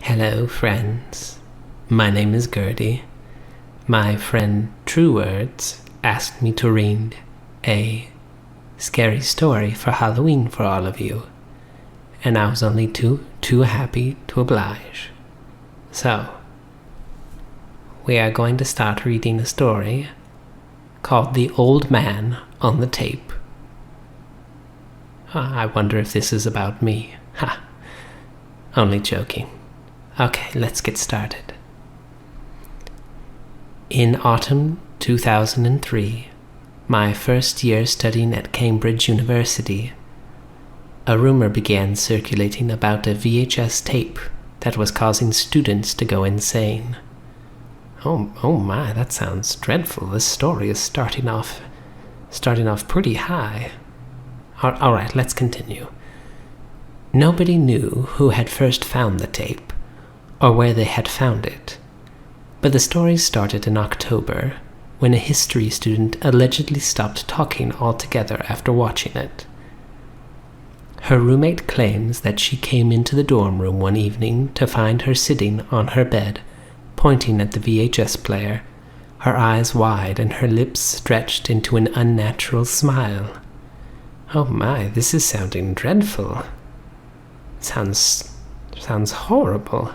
Hello, friends. My name is Gurdy. My friend TrueWords asked me to read a scary story for Halloween for all of you, and I was only too happy to oblige. So, we are going to start reading a story called The Old Man on the Tape. I wonder if this is about me. Ha! Only joking. Okay, let's get started. In autumn 2003, my first year studying at Cambridge University, a rumor began circulating about a VHS tape that was causing students to go insane. Oh my, that sounds dreadful. This story is starting off pretty high. All right, let's continue. Nobody knew who had first found the tape or where they had found it, but the story started in October when a history student allegedly stopped talking altogether after watching it. Her roommate claims that she came into the dorm room one evening to find her sitting on her bed, pointing at the VHS player, her eyes wide and her lips stretched into an unnatural smile. Oh my, this is sounding dreadful. Sounds horrible.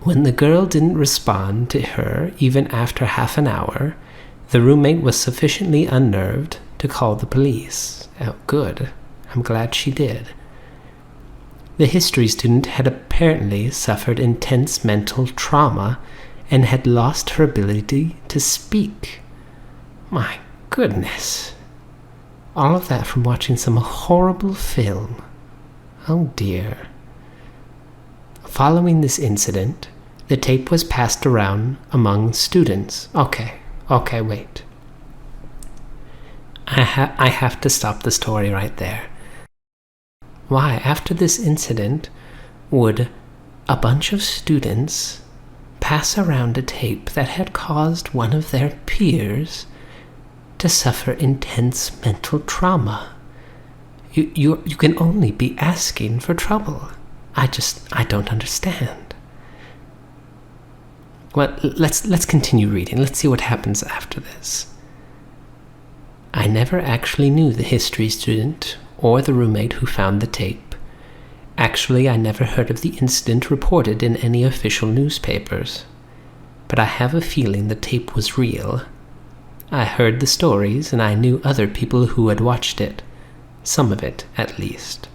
When the girl didn't respond to her even after half an hour, the roommate was sufficiently unnerved to call the police. Oh, good. I'm glad she did. The history student had apparently suffered intense mental trauma and had lost her ability to speak. My goodness. All of that from watching some horrible film. Oh dear. Following this incident, the tape was passed around among students. Okay, wait. I have to stop the story right there. Why, after this incident, would a bunch of students pass around a tape that had caused one of their peers to suffer intense mental trauma? You can only be asking for trouble. I don't understand. Well, let's continue reading. Let's see what happens after this. I never actually knew the history student or the roommate who found the tape. Actually, I never heard of the incident reported in any official newspapers. But I have a feeling the tape was real. I heard the stories and I knew other people who had watched it. Some of it, at least.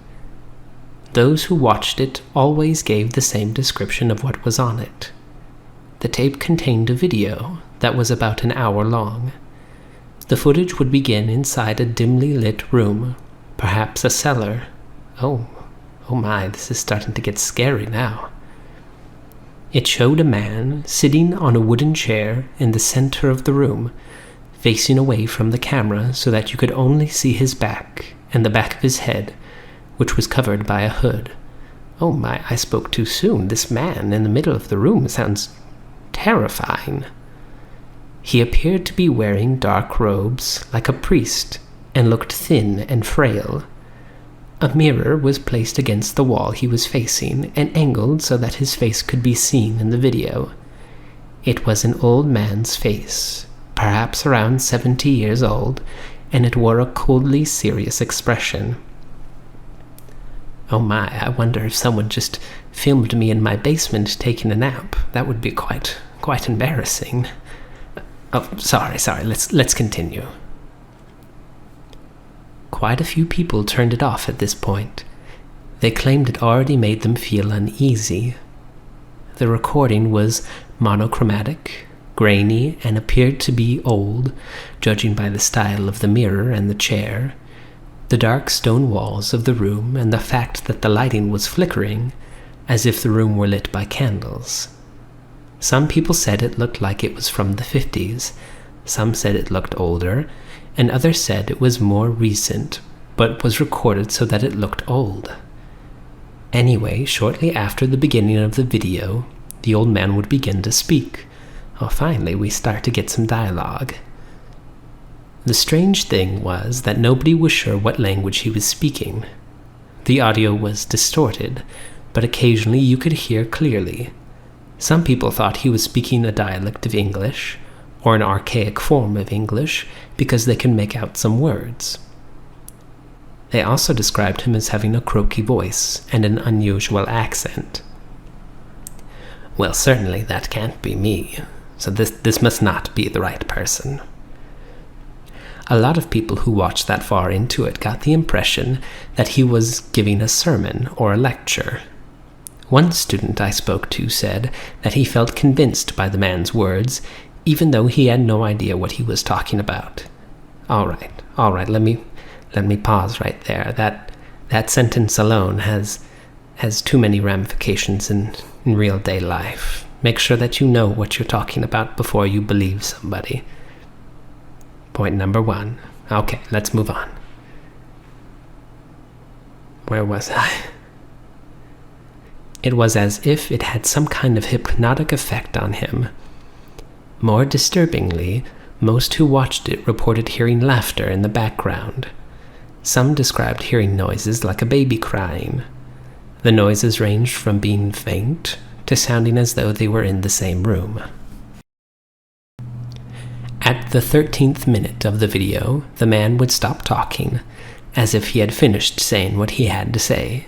Those who watched it always gave the same description of what was on it. The tape contained a video that was about an hour long. The footage would begin inside a dimly lit room, perhaps a cellar. Oh my, this is starting to get scary now. It showed a man sitting on a wooden chair in the center of the room, facing away from the camera so that you could only see his back and the back of his head, which was covered by a hood. Oh my, I spoke too soon. This man in the middle of the room sounds terrifying. He appeared to be wearing dark robes like a priest and looked thin and frail. A mirror was placed against the wall he was facing and angled so that his face could be seen in the video. It was an old man's face, perhaps around 70 years old, and it wore a coldly serious expression. Oh my, I wonder if someone just filmed me in my basement taking a nap. That would be quite embarrassing. Oh, sorry, let's continue. Quite a few people turned it off at this point. They claimed it already made them feel uneasy. The recording was monochromatic, grainy, and appeared to be old, judging by the style of the mirror and the chair, the dark stone walls of the room, and the fact that the lighting was flickering, as if the room were lit by candles. Some people said it looked like it was from the 50s, some said it looked older, and others said it was more recent, but was recorded so that it looked old. Anyway, shortly after the beginning of the video, the old man would begin to speak. Oh, finally, we start to get some dialogue. The strange thing was that nobody was sure what language he was speaking. The audio was distorted, but occasionally you could hear clearly. Some people thought he was speaking a dialect of English, or an archaic form of English, because they could make out some words. They also described him as having a croaky voice and an unusual accent. Well, certainly that can't be me, so this must not be the right person. A lot of people who watched that far into it got the impression that he was giving a sermon or a lecture. One student I spoke to said that he felt convinced by the man's words, even though he had no idea what he was talking about. All right, let me pause right there. That sentence alone has too many ramifications in real day life. Make sure that you know what you're talking about before you believe somebody. Point number 1. Okay, let's move on. Where was I? It was as if it had some kind of hypnotic effect on him. More disturbingly, most who watched it reported hearing laughter in the background. Some described hearing noises like a baby crying. The noises ranged from being faint to sounding as though they were in the same room. At the 13th minute of the video, the man would stop talking, as if he had finished saying what he had to say,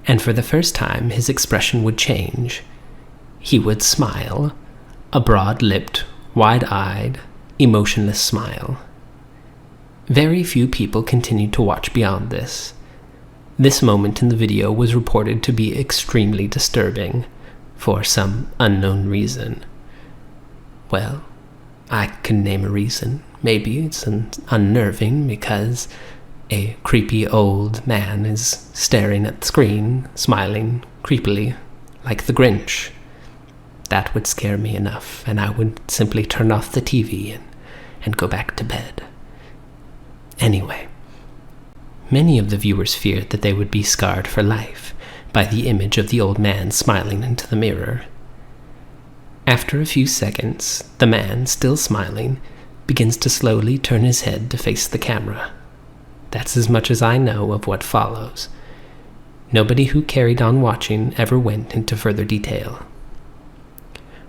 and for the first time his expression would change. He would smile, a broad-lipped, wide-eyed, emotionless smile. Very few people continued to watch beyond this. This moment in the video was reported to be extremely disturbing, for some unknown reason. Well, I can name a reason. Maybe it's unnerving because a creepy old man is staring at the screen, smiling creepily, like the Grinch. That would scare me enough, and I would simply turn off the TV and go back to bed. Anyway, many of the viewers feared that they would be scarred for life by the image of the old man smiling into the mirror. After a few seconds, the man, still smiling, begins to slowly turn his head to face the camera. That's as much as I know of what follows. Nobody who carried on watching ever went into further detail.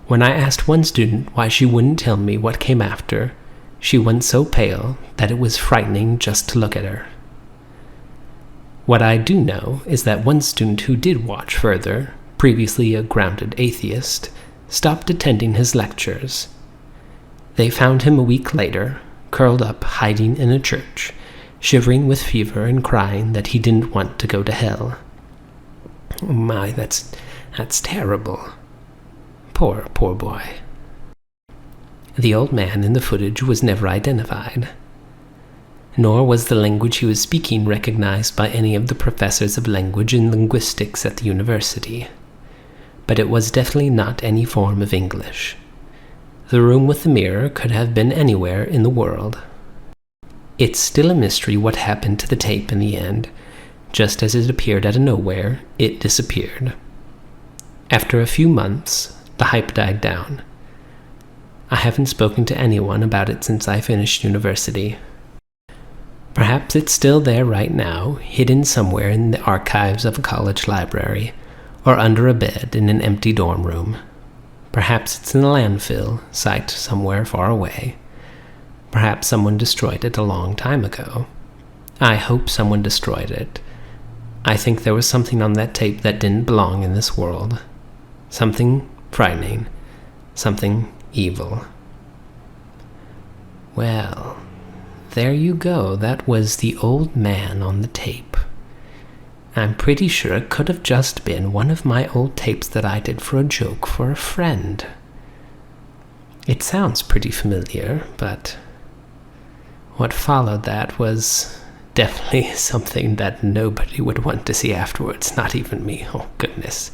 When I asked one student why she wouldn't tell me what came after, she went so pale that it was frightening just to look at her. What I do know is that one student who did watch further, previously a grounded atheist, stopped attending his lectures. They found him a week later, curled up hiding in a church, shivering with fever and crying that he didn't want to go to hell. Oh my, that's terrible. Poor boy. The old man in the footage was never identified, nor was the language he was speaking recognized by any of the professors of language and linguistics at the university. But it was definitely not any form of English. The room with the mirror could have been anywhere in the world. It's still a mystery what happened to the tape in the end. Just as it appeared out of nowhere, it disappeared. After a few months, the hype died down. I haven't spoken to anyone about it since I finished university. Perhaps it's still there right now, hidden somewhere in the archives of a college library, or under a bed in an empty dorm room. Perhaps it's in a landfill site somewhere far away. Perhaps someone destroyed it a long time ago. I hope someone destroyed it. I think there was something on that tape that didn't belong in this world. Something frightening. Something evil. Well, there you go. That was the old man on the tape. I'm pretty sure it could have just been one of my old tapes that I did for a joke for a friend. It sounds pretty familiar, but what followed that was definitely something that nobody would want to see afterwards, not even me. Oh, goodness.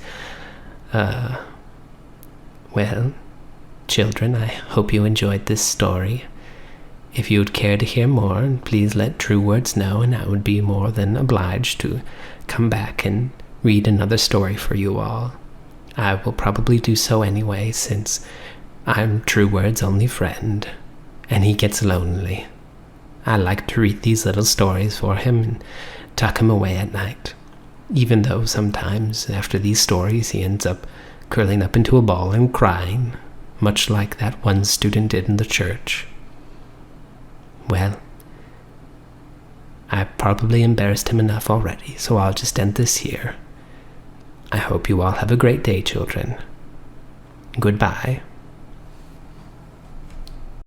Well, children, I hope you enjoyed this story. If you would care to hear more, please let TrueWords know, and I would be more than obliged to come back and read another story for you all. I will probably do so anyway, since I'm TrueWords' only friend, and he gets lonely. I like to read these little stories for him and tuck him away at night. even though sometimes after these stories he ends up curling up into a ball and crying, much like that one student did in the church. Well, I've probably embarrassed him enough already, so I'll just end this here. I hope you all have a great day, children. Goodbye.